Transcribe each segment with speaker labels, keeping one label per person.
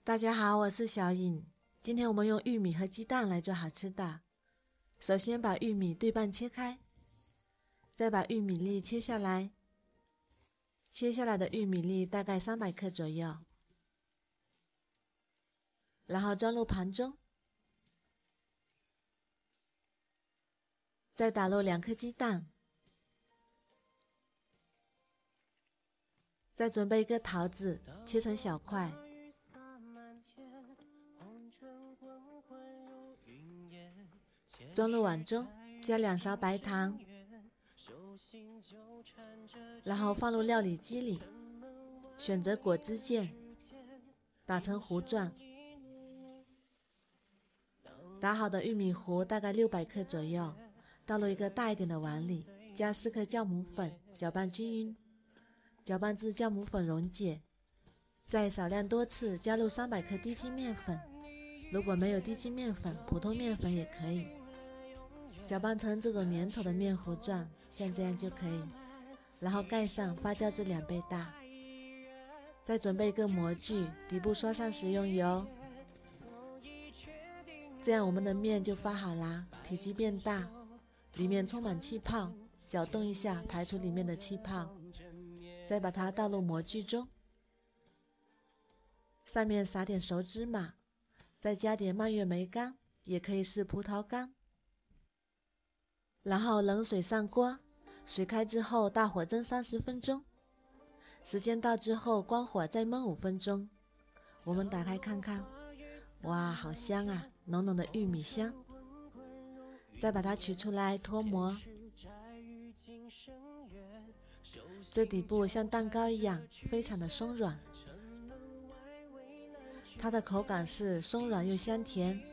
Speaker 1: 大家好，我是小颖。今天我们用玉米和鸡蛋来做好吃的。首先把玉米对半切开，再把玉米粒切下来。切下来的玉米粒大概300克左右，然后装入盘中，再打入2颗鸡蛋，再准备一个桃子，切成小块。装入碗中，加2勺白糖，然后放入料理机里，选择果汁键，打成糊状。打好的玉米糊大概600克左右，倒入一个大一点的碗里，加4克酵母粉，搅拌均匀，搅拌至酵母粉溶解。再少量多次加入300克低筋面粉，如果没有低筋面粉，普通面粉也可以。搅拌成这种粘稠的面糊状，像这样就可以。然后盖上，发酵至2倍大。再准备一个模具，底部刷上食用油，这样我们的面就发好啦，体积变大，里面充满气泡，搅动一下排出里面的气泡。再把它倒入模具中，上面撒点熟芝麻，再加点蔓越莓干，也可以是葡萄干。然后冷水上锅，水开之后大火蒸30分钟，时间到之后关火再焖5分钟。我们打开看看，哇，好香啊，浓浓的玉米香。再把它取出来脱模，这底部像蛋糕一样，非常的松软。它的口感是松软又香甜，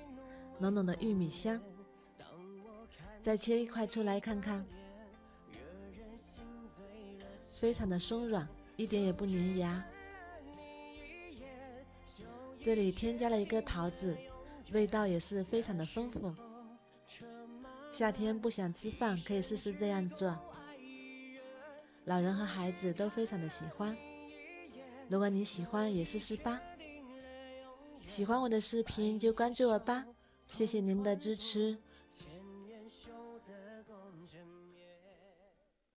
Speaker 1: 浓浓的玉米香。再切一块出来看看，非常的松软，一点也不粘牙。这里添加了一个桃子，味道也是非常的丰富。夏天不想吃饭，可以试试这样做，老人和孩子都非常的喜欢。如果你喜欢也试试吧。喜欢我的视频就关注我吧，谢谢您的支持。